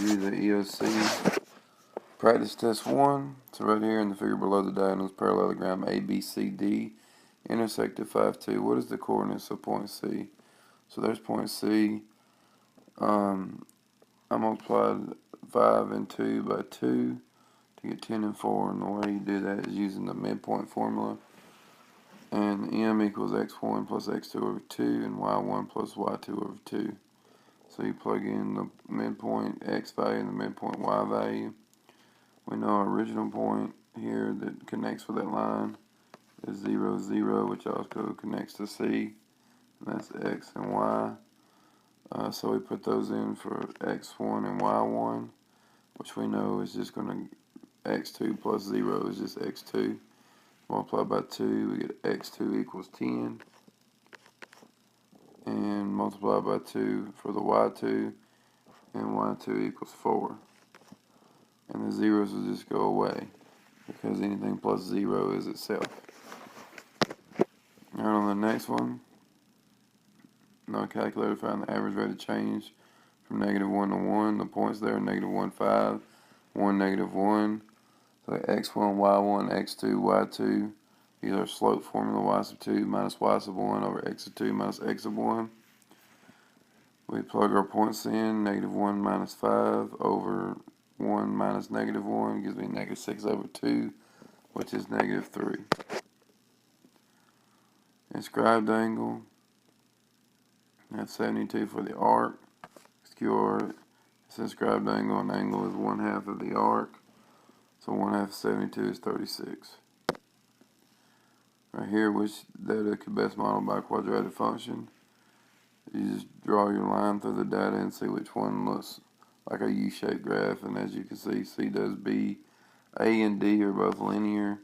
review the EOC practice test 1. So right here in the figure below, the diagonals parallelogram ABCD intersect at 5, 2. What is the coordinates of point C? So there's point C. I multiplied 5 and 2 by 2 to get 10 and 4. And the way you do that is using the midpoint formula. And M equals x1 plus x2 over 2 and y1 plus y2 over 2. So you plug in the midpoint x value and the midpoint y value. We know our original point here that connects with that line is 0, 0, which also connects to C. And that's x and y. So we put those in for x1 and y1, which we know is just going to, x2 plus 0 is just x2. Multiply by 2, we get x2 equals 10. And multiply by 2 for the y2, and y2 equals 4. And the zeros will just go away, because anything plus 0 is itself. Alright, on the next one, no calculator found the average rate of change from -1 to 1. The points there are -1, 5, 1, -1. So x1, y1, x2, y2. These are slope formula, y sub 2 minus y sub 1 over x sub 2 minus x sub 1. We plug our points in, -1 minus 5 over 1 minus -1 gives me -6 over 2, which is -3. Inscribed angle, that's 72 for the arc. SQR, it's inscribed angle, and angle is 1/2 of the arc. So 1/2 of 72 is 36. Right here, which data could best model by quadratic function? You just draw your line through the data and see which one looks like a U-shaped graph. And as you can see, C does B. A and D are both linear.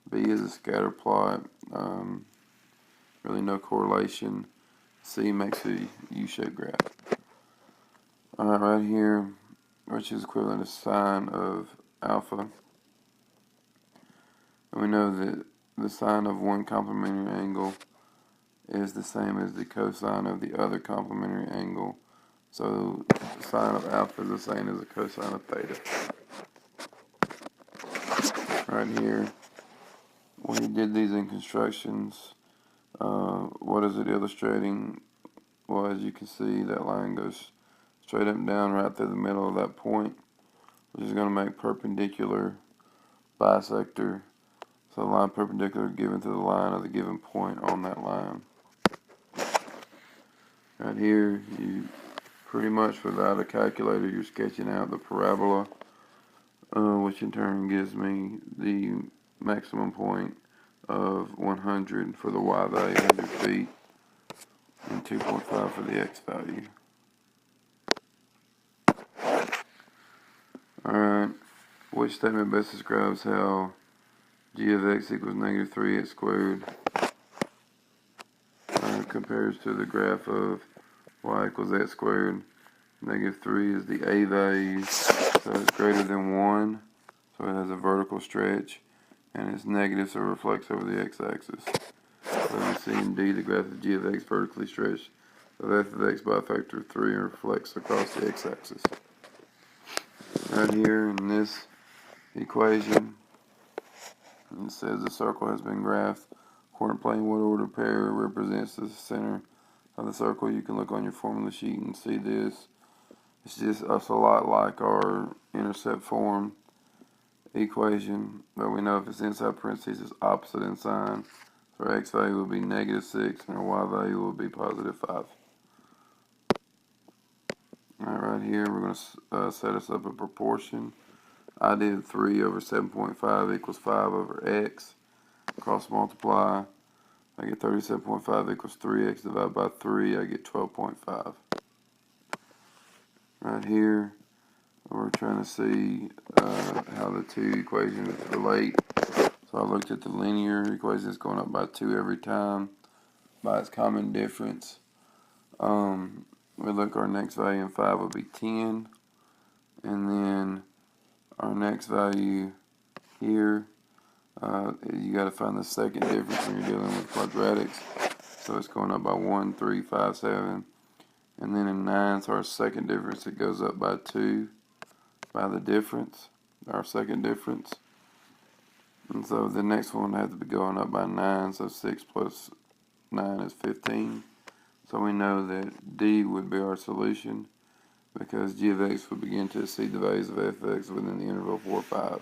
B is a scatter plot. Really no correlation. C makes a U-shaped graph. Alright, right here, which is equivalent to sine of alpha. And we know that the sine of one complementary angle is the same as the cosine of the other complementary angle. So the sine of alpha is the same as the cosine of theta. Right here, when you did these in constructions, what is it illustrating? Well, as you can see, that line goes straight up and down right through the middle of that point, which is going to make perpendicular bisector. So the line perpendicular given to the line of the given point on that line. Right here, you pretty much without a calculator, you're sketching out the parabola, which in turn gives me the maximum point of 100 for the y value, 100 feet, and 2.5 for the x value. Alright, which statement best describes how g of x equals -3x squared compares to the graph of y equals x squared? -3 is the a value, so it's greater than 1, so it has a vertical stretch, and it's negative, so it reflects over the x-axis. So we see in D, the graph of g of x vertically stretched of f of x by a factor of 3 and reflects across the x-axis. Right here in this equation, it says the circle has been graphed. According to plane, what order pair represents the center of the circle? You can look on your formula sheet and see this. It's a lot like our intercept form equation, but we know if it's inside parentheses, it's opposite in sign. So our x value will be -6 and our y value will be +5. Alright, right here we're going to set us up a proportion. I did 3 over 7.5 equals 5 over x. Cross multiply, I get 37.5 equals 3x divided by 3, I get 12.5. Right here, we're trying to see how the two equations relate. So I looked at the linear equation, it's going up by 2 every time by its common difference. We look, our next value in 5 will be 10, and then our next value here, you got to find the second difference when you're dealing with quadratics. So it's going up by 1, 3, 5, 7. And then in 9, so our second difference, it goes up by 2. by the difference, our second difference. And so the next one has to be going up by 9, so 6 plus 9 is 15. So we know that D would be our solution because g of x would begin to exceed the values of fx within the interval 4, 5.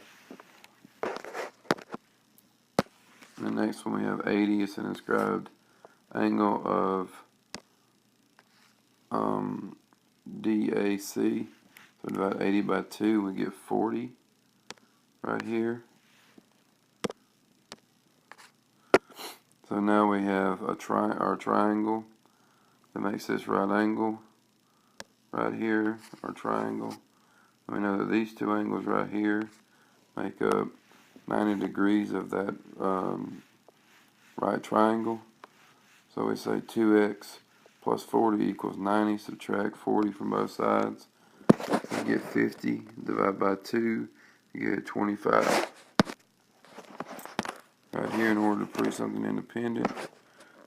And the next one we have 80. It's an inscribed angle of DAC. So divide 80 by 2, we get 40 right here. So now we have our triangle that makes this right angle right here, our triangle. We know that these two angles right here make up 90 degrees of that right triangle. So we say 2x plus 40 equals 90. Subtract 40 from both sides. You get 50. Divide by 2. You get 25. Right here, in order to prove something independent,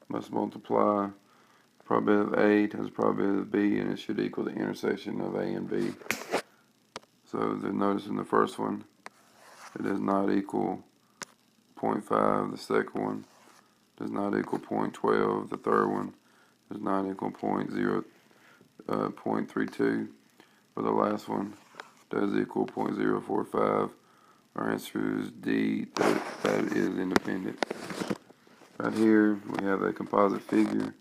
must multiply probability of A times probability of B, and it should equal the intersection of A and B. So notice in the first one, it does not equal 0.5. The second one does not equal 0.12. The third one does not equal 0.32. But the last one does equal 0.045. Our answer is D, that is independent. Right here, we have a composite figure.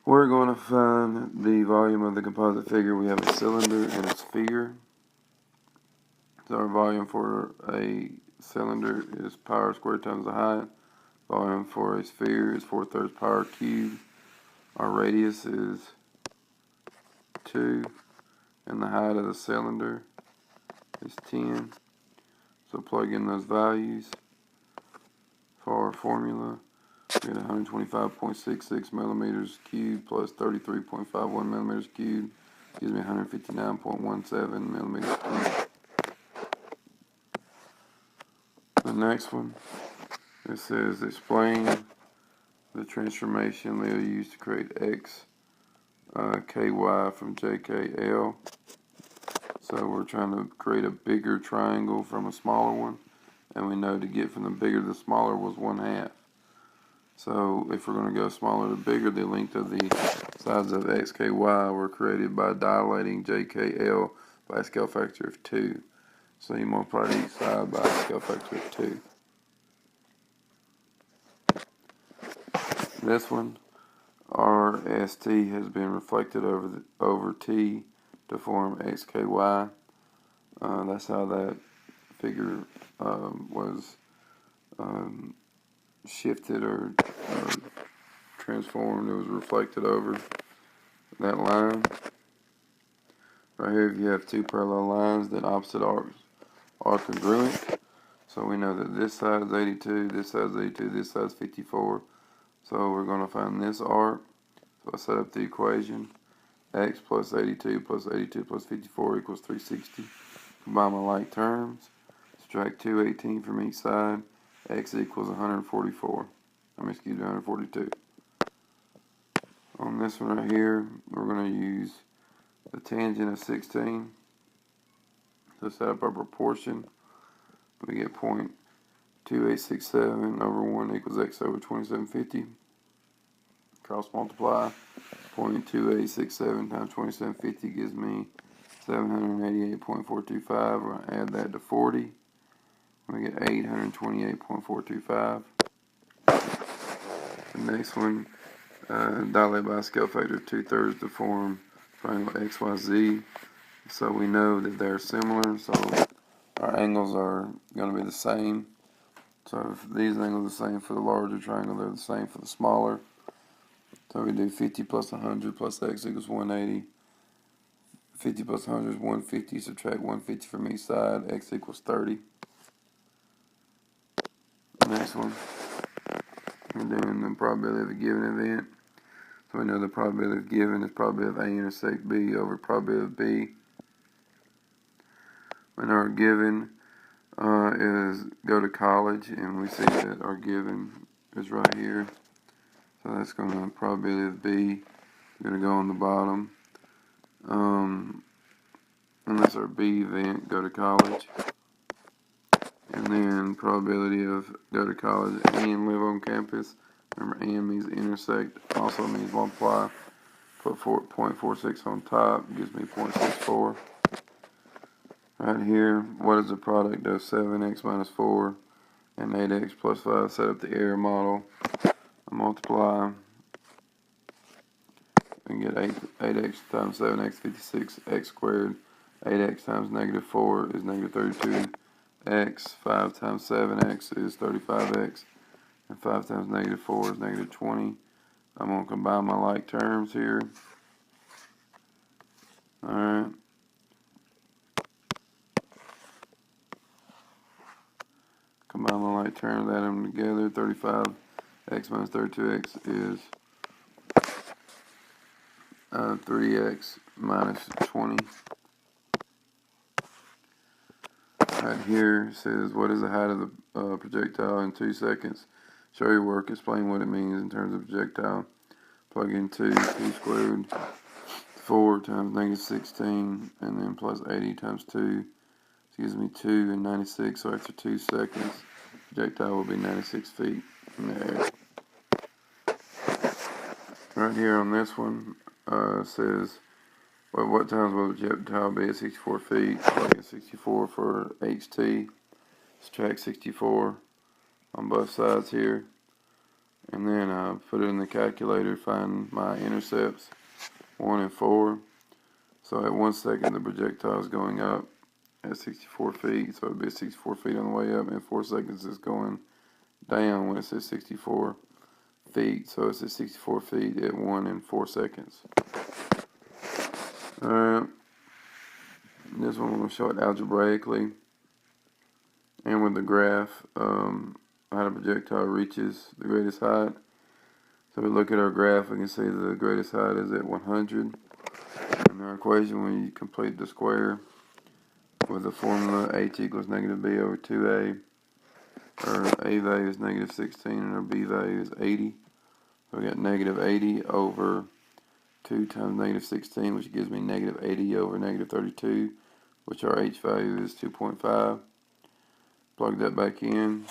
We're going to find the volume of the composite figure. We have a cylinder and a sphere. So our volume for a cylinder is pi squared times the height. Volume for a sphere is 4/3 pi cubed. Our radius is 2. And the height of the cylinder is 10. So plug in those values for our formula. We get 125.66 millimeters cubed plus 33.51 millimeters cubed. Gives me 159.17 millimeters cubed. The next one, it says explain the transformation Leo used to create x ky from jkl. So we're trying to create a bigger triangle from a smaller one, and we know to get from the bigger to the smaller was 1/2. So if we're going to go smaller to bigger, the length of the sides of xky were created by dilating jkl by a scale factor of 2. So you multiply each side by a scale factor of 2. This one, our ST has been reflected over T to form xky. That's how that figure was shifted or transformed. It was reflected over that line. Right here, if you have two parallel lines, then opposite arcs are congruent. So we know that this side is 82, this side is 82, this side is 54. So we're going to find this arc. So I set up the equation. X plus 82 plus 82 plus 54 equals 360. Combine my like terms. Subtract 218 from each side. X equals 144. 142. On this one right here, we're going to use the tangent of 16 to set up our proportion. We get 0.2867 over 1 equals x over 2750. Cross multiply. 0.2867 times 2750 gives me 788.425. We're going to add that to 40. We get 828.425. The next one, dilate by a scale factor of 2/3 to form triangle XYZ. So we know that they're similar, so our angles are going to be the same. So if these angles are the same for the larger triangle, they're the same for the smaller. So we do 50 plus 100 plus x equals 180. 50 plus 100 is 150. Subtract 150 from each side. X equals 30. Next one, we're doing the probability of a given event. So we know the probability of given is probability of A intersect B over probability of B. When our given is go to college, and we see that our given is right here. So that's going to probability of B. Going to go on the bottom. And that's our B event, go to college. And then probability of go to college and live on campus. Remember, and means intersect, also means multiply. Put 0.46 on top, gives me 0.64. Right here, what is the product of 7x minus 4 and 8x plus 5? Set up the error model. I multiply and get 8x times 7x, 56x squared. 8x times negative 4 is negative 32x. 5 times 7x is 35x. And 5 times negative 4 is negative 20. I'm going to combine my like terms here. Alright. Combine my like terms, add them together. 35x minus 32x is 3x minus 20. Right here says, what is the height of the projectile in 2 seconds? Show your work, explain what it means in terms of projectile. Plug in 2 squared, 4 times negative 16, and then plus 80 times 2. This gives me 2 and 96, so after 2 seconds, projectile will be 96 feet in the air. Right here on this one, says, well, what times will the projectile be at 64 feet? Plug in 64 for HT. Subtract 64 on both sides here. And then put it in the calculator, find my intercepts, 1 and 4. So at 1 second, the projectile is going up at 64 feet. So it would be 64 feet on the way up, and 4 seconds is going down when it says 64 feet. So it's at 64 feet at 1 and 4 seconds. Alright, this one I'm going to show it algebraically and with the graph, how the projectile reaches the greatest height. So we look at our graph, we can see the greatest height is at 100. In our equation, when you complete the square with the formula h equals negative b over 2a, our a value is negative 16 and our b value is 80. So we got negative 80 over 2 times negative 16, which gives me negative 80 over negative 32, which our h value is 2.5. Plug that back in,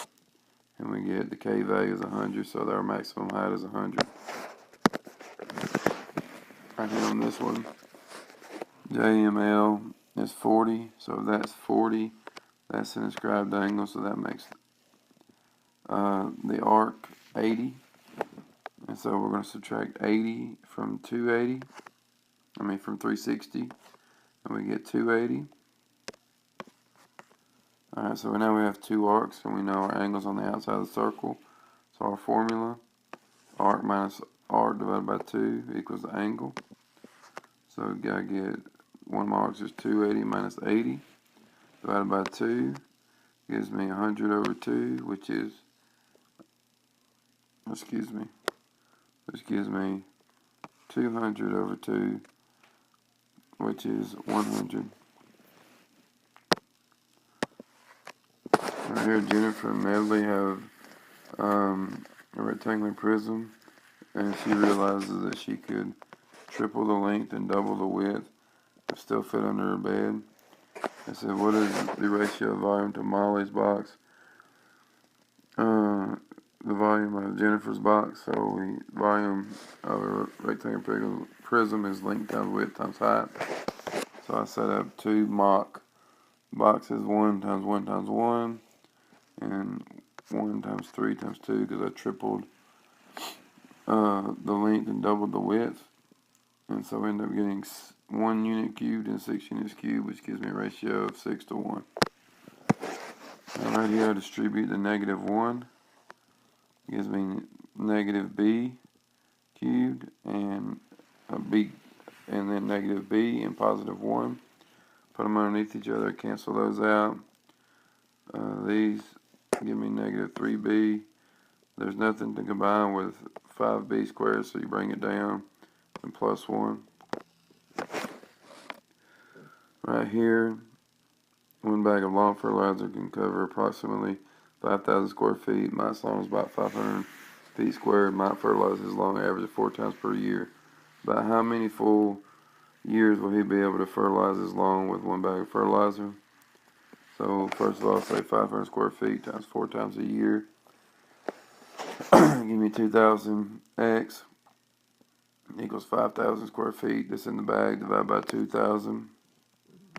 and we get the k value is 100, so our maximum height is 100. Right here on this one, JML is 40, so that's 40. That's an inscribed angle, so that makes the arc 80. And so we're going to subtract 80 from 280, from 360, and we get 280. Alright, so now we have 2 arcs, and we know our angles on the outside of the circle. So our formula, arc minus arc divided by 2 equals the angle. So we got to get, one of my arcs is 280 minus 80 divided by 2 gives me 100 over 2, which is, which gives me 200 over 2, which is 100. Right here, Jennifer and Medley have a rectangular prism, and she realizes that she could triple the length and double the width but still fit under her bed. I said, what is the ratio of volume to Molly's box? The volume of Jennifer's box, so volume of a rectangular prism is length times width times height. So I set up 2 mock boxes, 1 times 1 times 1, and 1 times 3 times 2, because I tripled the length and doubled the width. And so we end up getting 1 unit cubed and 6 units cubed, which gives me a ratio of 6 to 1. And right here I distribute the negative 1. It gives me negative b cubed and and then negative b and positive 1. Put them underneath each other, cancel those out. These give me negative 3b. There's nothing to combine with 5b squared, so you bring it down and plus 1. Right here, 1 bag of lawn fertilizer can cover approximately 5,000 square feet. My lawn is about 500 feet squared. My fertilizer is long average of 4 times per year. About how many full years will he be able to fertilize his lawn with 1 bag of fertilizer? So first of all, say 500 square feet times 4 times a year. Give me 2,000 x equals 5,000 square feet. This in the bag divided by 2,000,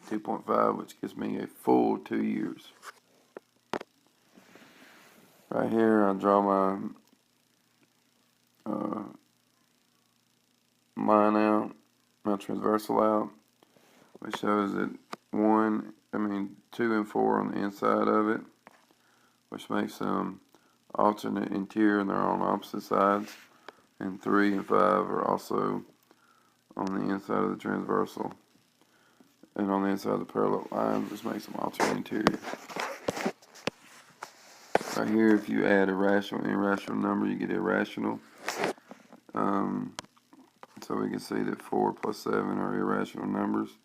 2.5, which gives me a full 2 years. Right here, I'll draw my line out, my transversal out, which shows that 2 and 4 on the inside of it, which makes them alternate interior and they're on opposite sides, and 3 and 5 are also on the inside of the transversal and on the inside of the parallel lines, which makes them alternate interior. Right here, if you add a rational and irrational number, you get irrational. So we can see that 4 plus 7 are irrational numbers.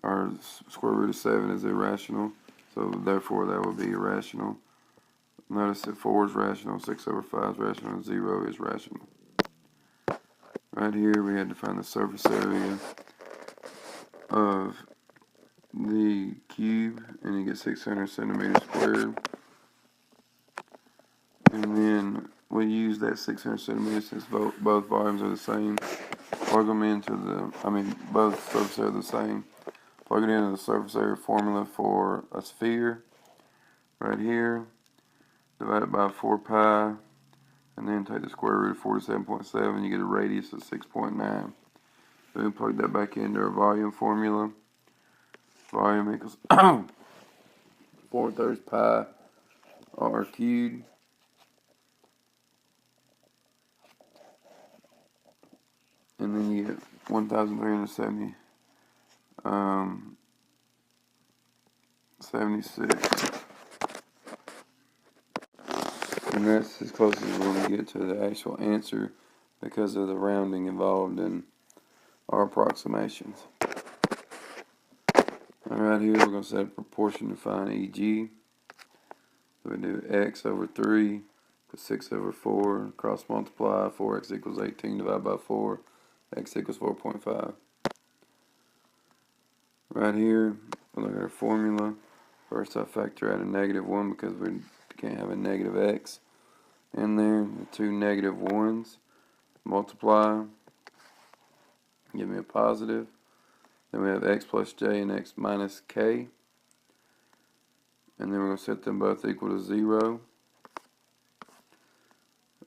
Our square root of 7 is irrational, so therefore that would be irrational. Notice that 4 is rational, 6 over 5 is rational, and 0 is rational. Right here we had to find the surface area of the cube, and you get 600 centimeters squared. And then we use that 600 centimeters since both volumes are the same. Plug them into both surface areas are the same. Plug it into the surface area formula for a sphere right here. Divide it by 4 pi, and then take the square root of 47.7. You get a radius of 6.9. Then we plug that back into our volume formula. Volume equals 4/3 pi r cubed. And then you get 1,370 76. And that's as close as we're going to get to the actual answer because of the rounding involved in our approximations. Alright, here we're going to set a proportion to find EG. So we do x over 3 plus 6 over 4, cross multiply, 4x equals 18 divided by 4, x equals 4.5. Right here, we'll look at our formula. First I factor out a -1 because we can't have a negative x in there. The two negative ones multiply, give me a positive. Then we have x plus j and x minus k. And then we're going to set them both equal to 0.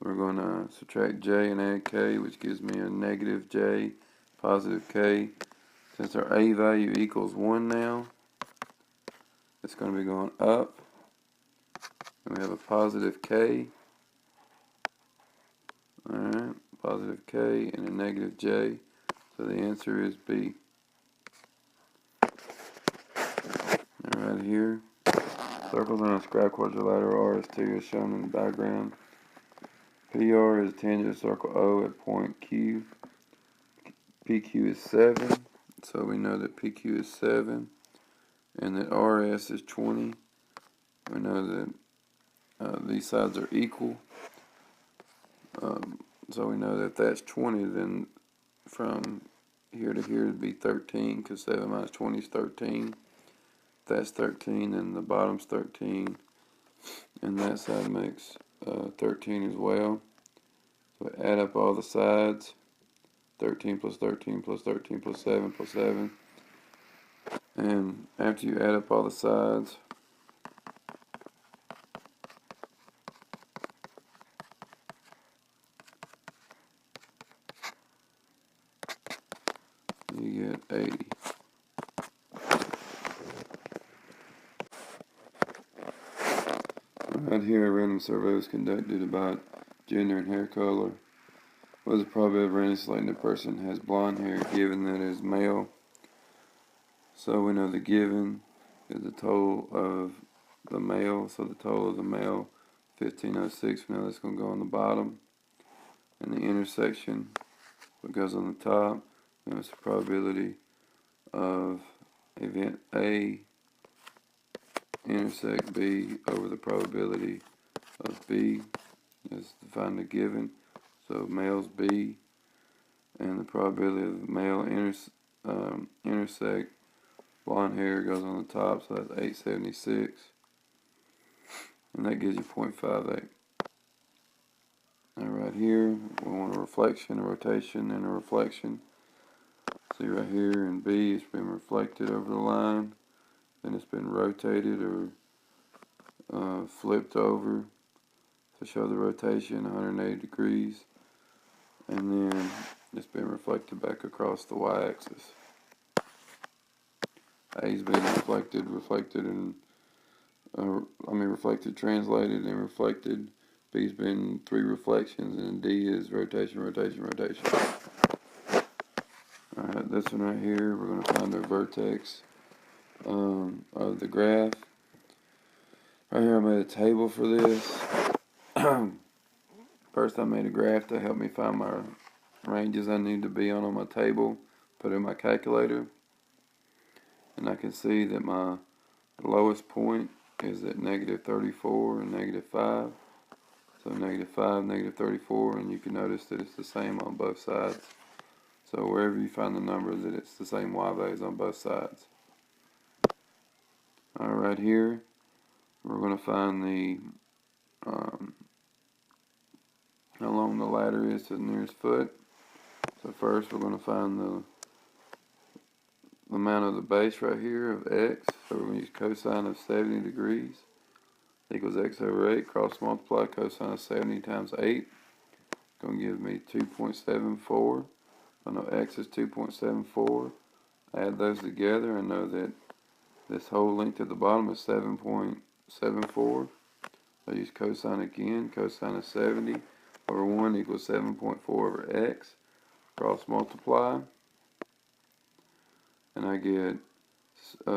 We're going to subtract j and add k, which gives me a negative j, positive k. Since our a value equals 1 now, it's going to be going up. And we have a positive k. Alright, positive k and a negative j. So the answer is B. Alright, here. Circles on a square quadrilateral R is 2 as shown in the diagram. PR is tangent to circle O at point Q. PQ is 7. So we know that PQ is 7. And that RS is 20. We know that these sides are equal. So we know that if that's 20, then from here to here would be 13, because 7 minus 20 is 13. If that's 13, then the bottom's 13. And that side makes 13 as well. So we add up all the sides. 13 plus 13 plus 13 plus 7 plus 7. And after you add up all the sides, you get 80. Right here, a random survey was conducted about gender and hair color. What is the probability of randomly selecting a person has blonde hair given that it is male? So we know the given is the total of the male. So the total of the male, 1506. We know that's going to go on the bottom. And the intersection, what goes on the top, it's the probability of event A intersect B over the probability of B is to find the given. So male's B, and the probability of male intersect. Blonde hair goes on the top, so that's 876. And that gives you 0.58. And right here, we want a reflection, a rotation, and a reflection. See right here in B, it's been reflected over the line. Then it's been rotated or flipped over to show the rotation 180 degrees. And then it's been reflected back across the y-axis. A's been reflected, translated, and reflected. B's been 3 reflections, and D is rotation, rotation, rotation. Alright, this one right here, we're going to find the vertex of the graph. Right here I made a table for this. First I made a graph to help me find my ranges I need to be on my table. Put in my calculator. And I can see that my lowest point is at -34 and -5. So -5, -34, and you can notice that it's the same on both sides. So wherever you find the number, that it's the same y values on both sides. Alright, here we're going to find the how long the ladder is to the nearest foot. So first we're going to find the amount of the base right here of x. So we're going to use cosine of 70 degrees equals x over 8. Cross multiply cosine of 70 times 8. Going to give me 2.74. I know x is 2.74. Add those together and know that this whole length at the bottom is 7.74. I use cosine again. Cosine of 70 over 1 equals 7.4 over x. Cross multiply. And I get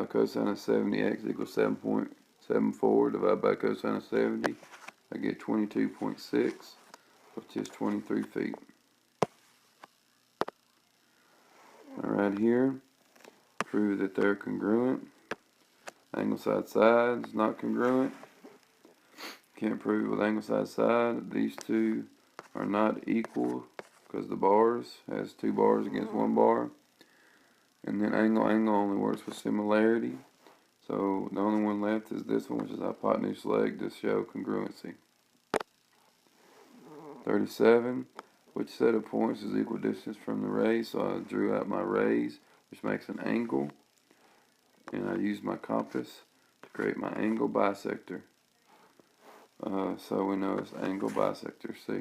cosine of 70x equals 7.74 divided by cosine of 70. I get 22.6, which is 23 feet. Alright, here, prove that they're congruent. Angle side side is not congruent. Can't prove it with angle side side. These two are not equal because the bars has 2 bars against 1 bar. And then angle only works with similarity. So the only one left is this one, which is hypotenuse leg, to show congruency. 37. Which set of points is equal distance from the rays? So I drew out my rays, which makes an angle. And I used my compass to create my angle bisector. So we know it's angle bisector C.